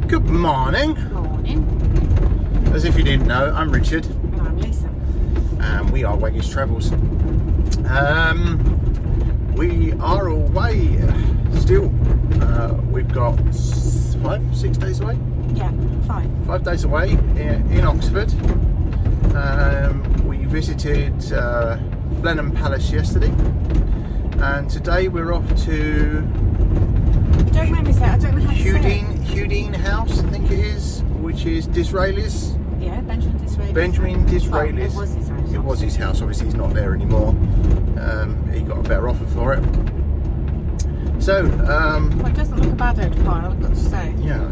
Good morning. Morning. As if you didn't know, I'm Richard. And I'm Lisa. And we are Waggies Travels. We are away still. We've got 6 days away? Yeah, 5. 5 days away in Oxford. We visited Blenheim Palace yesterday. And today we're off to Don't make me say it, I don't know how to say it. Hughenden House, I think it is, which is Disraeli's. Yeah, Benjamin Disraeli. Benjamin Disraeli's. Well, it was his house. It was his house. Obviously, he's not there anymore. He got a better offer for it. So, well, it doesn't look a bad old pile, I've got to say. yeah.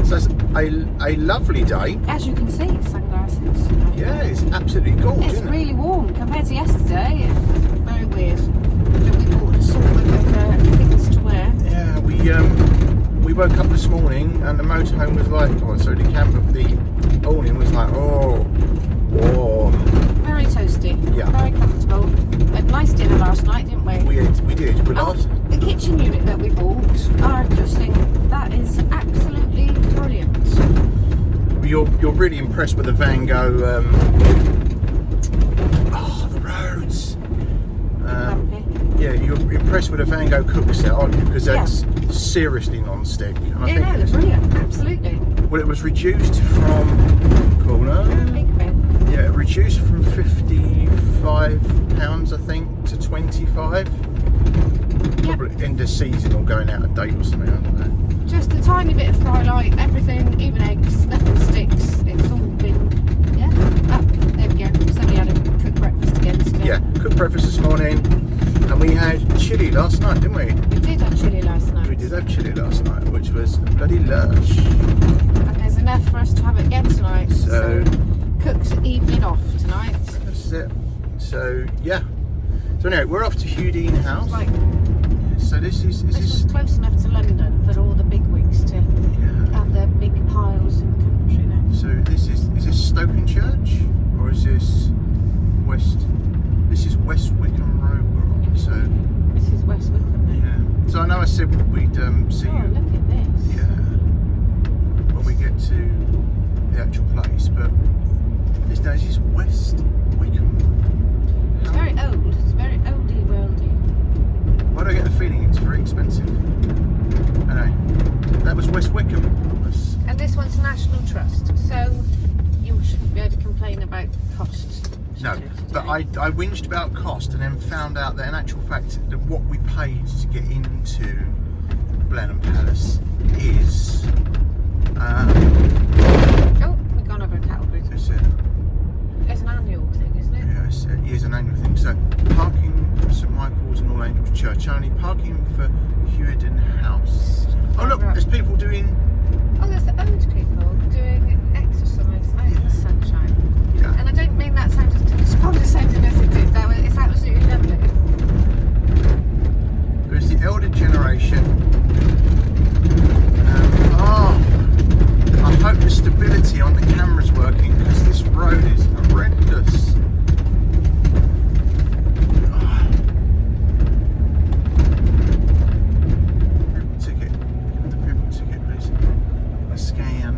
So it's a lovely day. As you can see, sunglasses. Yeah, it's absolutely gorgeous. It's isn't it? really warm compared to yesterday. It's very weird. But we bought an assortment of things to wear. Yeah, we woke up this morning and the motorhome was like, the camper, the awning was like, oh, warm. Very toasty. Yeah. Very comfortable. We had a nice dinner last night, didn't we? We did. The kitchen unit that we bought, I just think that is absolutely brilliant. You're really impressed with the Van Gogh. The roads. Yeah, you're impressed with the Van Gogh cook set, aren't you? Because that's seriously non-stick. And I think they're brilliant. Absolutely. Well, it was reduced from reduced from £55, I think, to 25. Probably end of season or going out of date or something. I don't know. Just a tiny bit of fry light, everything, even eggs, nothing sticks. It's all been, there we go. Somebody had a cooked breakfast again today. Yeah, cooked breakfast this morning, and we had chilli last night, didn't we? We did have chilli last night. We did have chilli last night, which was bloody lush. And there's enough for us to have it again tonight. So cooked evening off tonight. That's it. So yeah. So anyway, we're off to Hughenden House. So this is close enough to London for all the big wigs to have their big piles in the country now. So is this Stoke Church or is this West? This is West Wickham Road we're on. So this is West Wickham. Yeah. So I know I said we'd see you. Oh, look at this. Yeah. When we get to the actual place, but this is West Wickham. It's very old. It's very oldie worldy. Why do I get the feeling it's very expensive? Anyway, that was West Wickham. And this one's National Trust, so you shouldn't be able to complain about costs. No, but I whinged about cost and then found out that in actual fact that what we paid to get into Blenheim Palace is we've gone over a cattle grid. It's an annual thing, isn't it? Yeah, it is an annual thing. So parking for St Michael's and All Angels Church only, parking for Hughenden House. Oh look, there's people doing. Oh, there's loads of people doing exercise out in the sunshine. Yeah. And I don't mean that sound as condescending as it did. It's absolutely lovely. There's the elder generation. I hope the stability on the camera's working because this road is horrendous. People ticket. Give me the people ticket, please. A scan.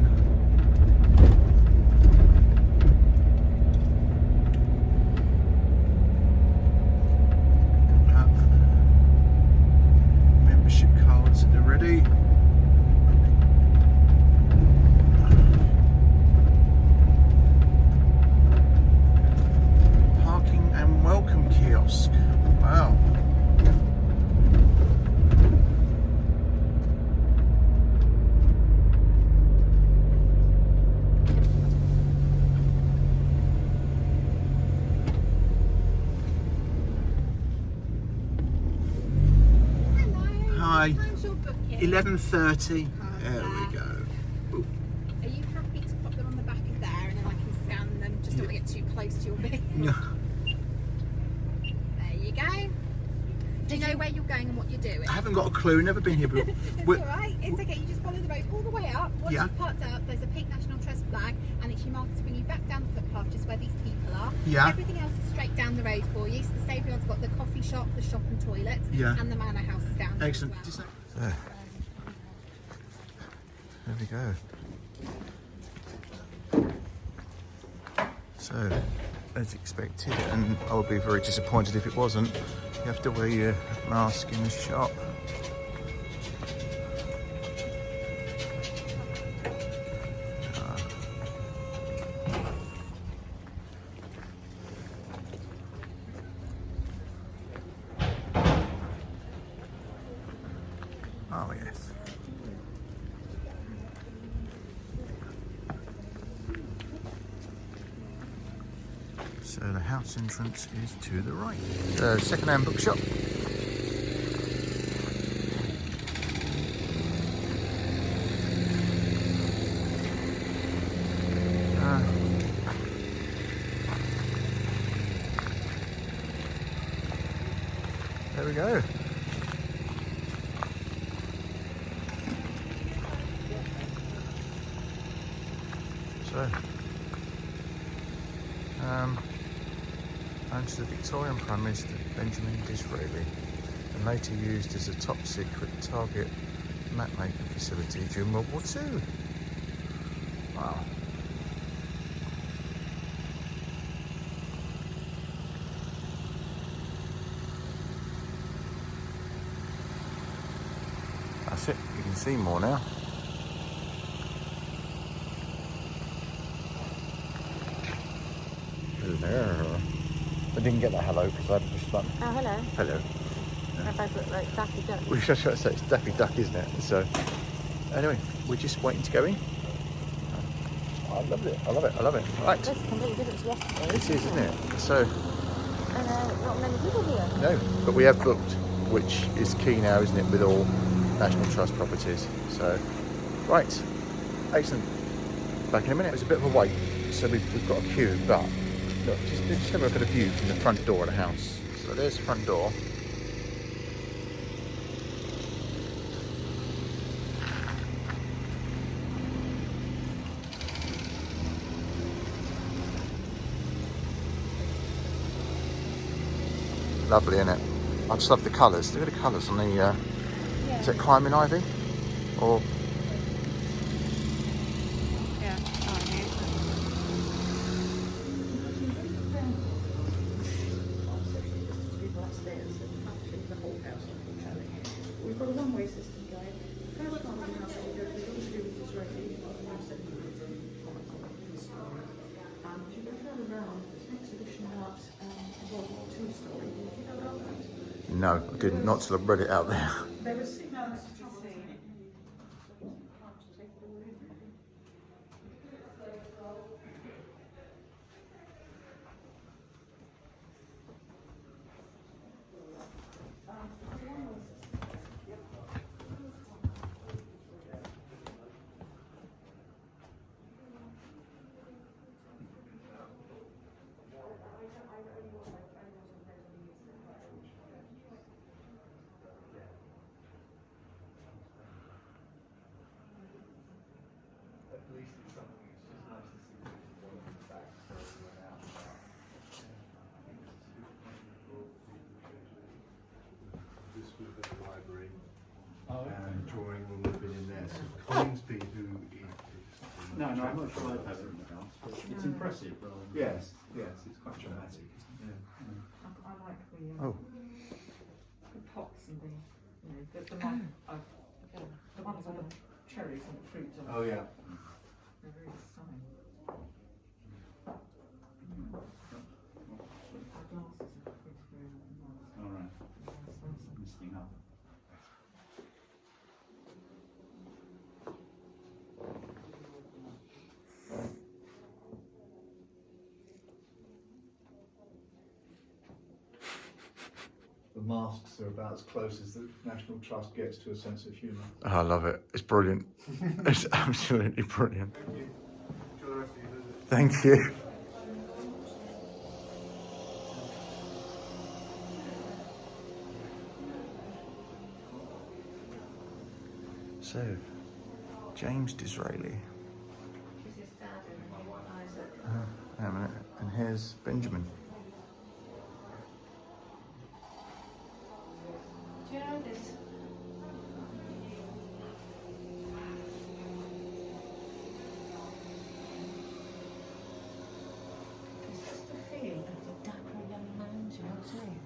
Membership cards at the ready. Parking and welcome kiosk. Wow. Hi. 11:30. There we go. Ooh. Are you happy to pop them on the back of there and then I can scan them? Just don't want to get too close to your vehicle. No. There you go. Do you know where you're going and what you're doing? I haven't got a clue. Never been here before. It's alright. It's okay. You just follow the road all the way up. Once Yeah. you've parked up, there's a pink National Trust flag and it's your marker to bring you back down the footpath just where these people are. Yeah. Everything else is straight down the road for you. So the stable yard's got the coffee shop, the shop and toilet. Yeah. And the manor house is down there. Excellent. As well. there we go. So, as expected, and I would be very disappointed if it wasn't, you have to wear your mask in the shop. Oh yes. So the house entrance is to the right. The second-hand bookshop. There we go. So, home to the Victorian Prime Minister Benjamin Disraeli, and later used as a top-secret target map-making facility during World War II. Wow. That's it, you can see more now. Hello. I didn't get that hello because I pushed the button. Oh, hello. Hello. My favourite, like, Daffy Duck. We should say it's Daffy Duck, isn't it? So, anyway, we're just waiting to go in. I love it, I love it, I love it. Right. That's completely different to yesterday. It is, isn't it? So, And not many people here. no, but we have booked, which is key now, isn't it, with all National Trust properties. So, right, excellent. Back in a minute. There's a bit of a wait, so we've got a queue, but look, just have a look at the view from the front door of the house. So there's the front door. Lovely, isn't it? I just love the colours. Look at the colours on the, is it climbing ivy? Or Yeah. We've got a one-way system going. The first part of the house we go through all to do with Disraeli, as you go further around, there's an exhibition about a World War II story. Did you know about that? no, I didn't. Not till I read it out there. There were signals to see. This would have been the library, and drawing room would have been in there. So Coningsby, who is No, I'm not sure I've had it in the house, but it's impressive. yes, it's quite dramatic, isn't it? I like Oh, the pots and the ones with the cherries and the fruit. Oh yeah. They're very stunning. Our glasses are pretty very nice. All right, listening up. The masks are about as close as the National Trust gets to a sense of humour. I love it. It's brilliant. It's absolutely brilliant. Thank you. Enjoy the rest of your visit. Thank you. So, James Disraeli. This is Dad and Isaac. Hang on a minute. And here's Benjamin. Do you know this?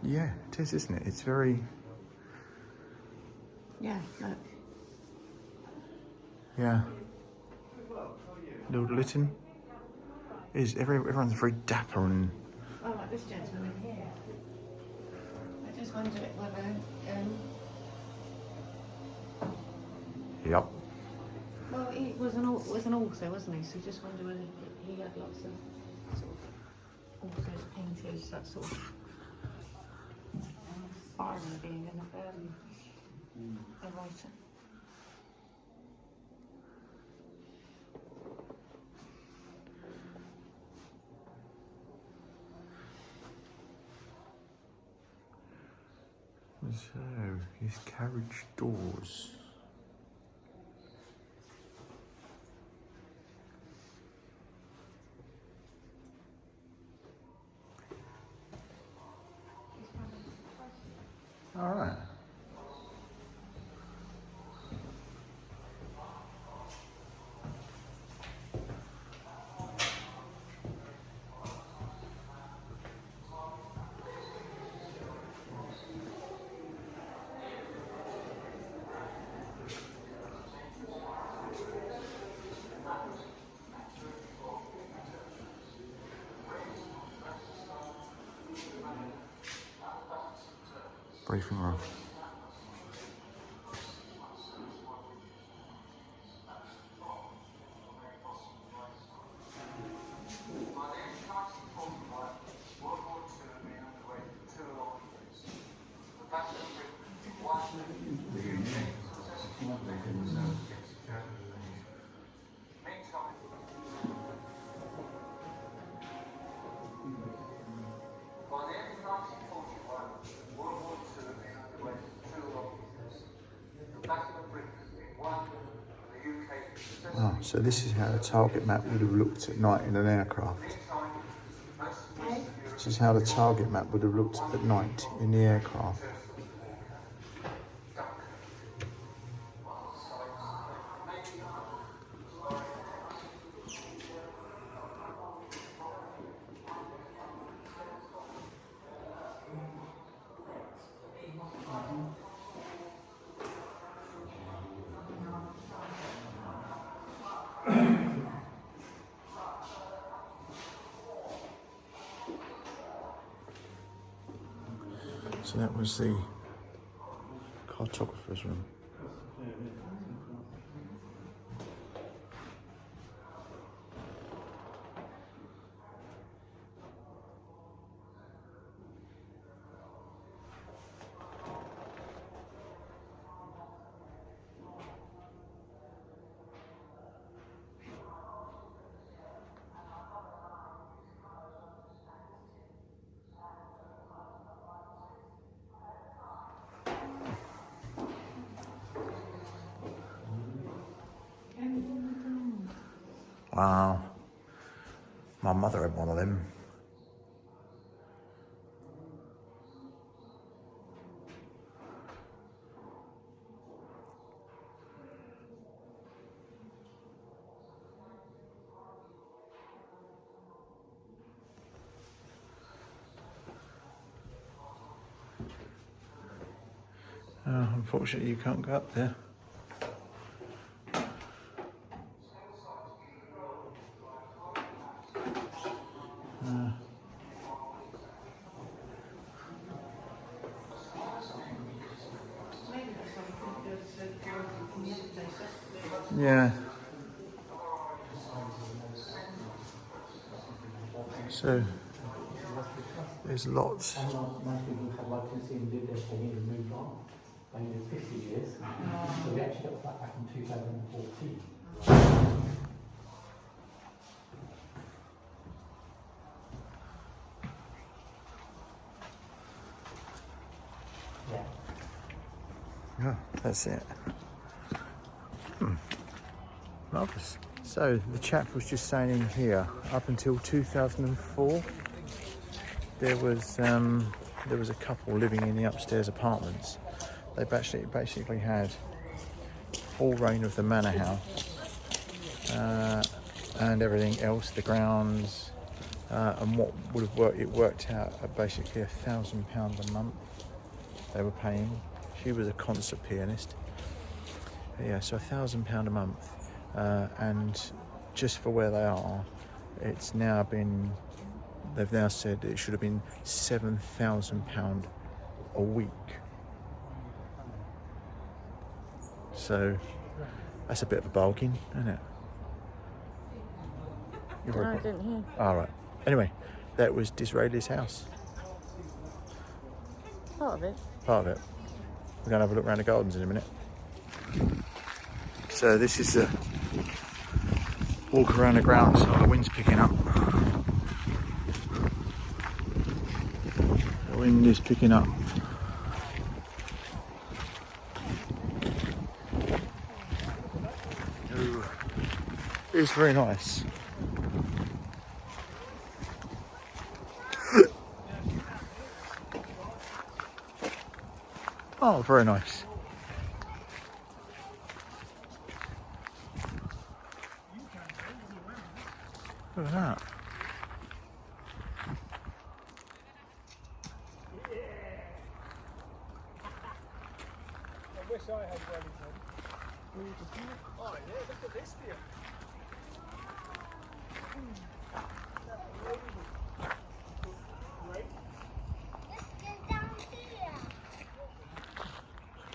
Yeah, it is, isn't it? It's very, Yeah, look. yeah. Lord Lytton is everyone's very dapper and. Oh, like this gentleman in here. I just wonder whether, Yep. well, he was an author, wasn't he? So just wonder whether he had lots of sort of authors, painters, that sort of irony being a writer. So, his carriage doors. All right. Briefing room. Oh, so this is how the target map would have looked at night in an aircraft. This is how the target map would have looked at night in the aircraft. So that was the cartographer's room. Wow. My mother had one of them. Unfortunately, you can't go up there. Yeah. So there's lots. Most people had like to see and lived there for years and moved on. They lived 50 years. So we actually got the flat back in 2014. Yeah. Yeah, that's it. Marvellous. So the chap was just saying in here, up until 2004, there was a couple living in the upstairs apartments. They basically had full reign of the manor house and everything else, the grounds, and what would have worked, it worked out at basically £1,000 a month they were paying. She was a concert pianist. Yeah, so £1,000 a month, and just for where they are, it's now been, they've now said it should have been £7,000 a week. So that's a bit of a bargain, isn't it? I didn't hear. All right. Anyway, that was Disraeli's house. Part of it. Part of it. We're going to have a look around the gardens in a minute. So this is the walk around the grounds. Oh, the wind's picking up. The wind is picking up. Ooh. It's very nice. Oh, very nice. Look at that. I wish I had Wellington. Oh yeah, look at this here.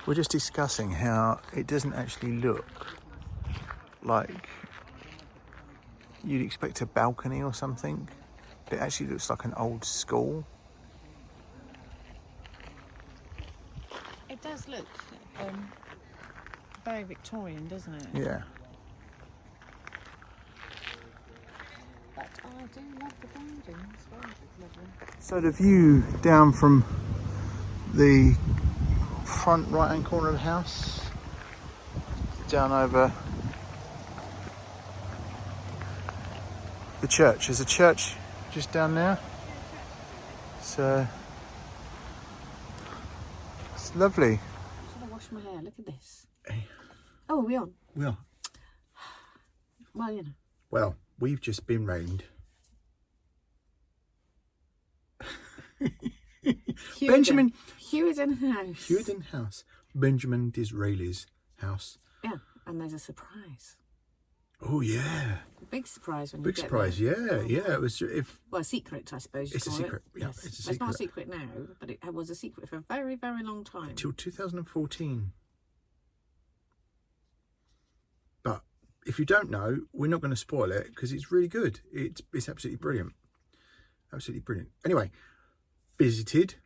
We're just discussing how it doesn't actually look like you'd expect a balcony or something. It actually looks like an old school. It does look very Victorian, doesn't it? Yeah. But I do love the building. It's very lovely. So the view down from the front right hand corner of the house down over the church. There's a church just down there. So it's lovely. Should I wash my hair? Look at this. Hey. Oh, are we on? We are. Well, you know. Well, we've just been rained. Benjamin Hughenden House. Hughenden House. Benjamin Disraeli's house. Yeah, and there's a surprise. Oh yeah. A big surprise when Big you get surprise, there. yeah. It was Well, a secret, I suppose. It's a call secret, It. yeah, Yes. it's a It's not a secret. secret now, but it was a secret for a very, very long time. Till 2014. But if you don't know, we're not going to spoil it because it's really good. It's absolutely brilliant. Absolutely brilliant. Anyway, visited.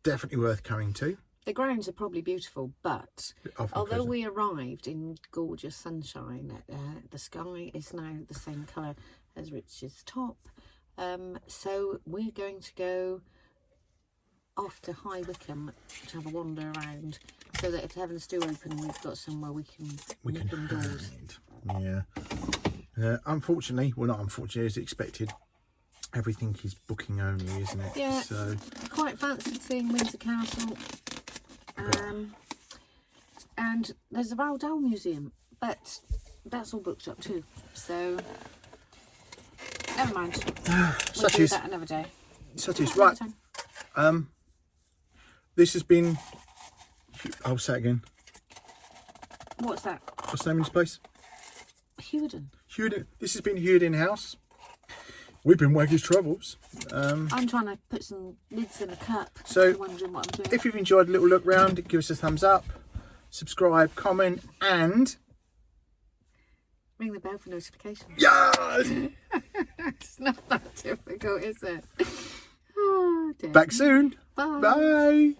Definitely worth coming to. The grounds are probably beautiful, but Often although pleasant. we arrived in gorgeous sunshine, the sky is now the same colour as Richard's top. So we're going to go off to High Wycombe to have a wander around, so that if heavens do open, we've got somewhere we can nip indoors. Yeah. Unfortunately, well, not unfortunately, as expected, everything is booking only, isn't it? Yeah. So Quite fancied seeing Windsor Castle. And there's the Roald Dahl Museum, but that's all booked up too. So never mind. We'll do that another day. Such is right. This has been. I'll say it again. What's that? What's the name of this place? Hughenden. Hughenden. This has been Hughenden House. We've been Waggies Travels. I'm trying to put some lids in a cup. So, I'm wondering what I'm doing. if you've enjoyed a little look round, give us a thumbs up, subscribe, comment, and Ring the bell for notifications. yes! It's not that difficult, is it? Oh, dear. Back soon. Bye. Bye.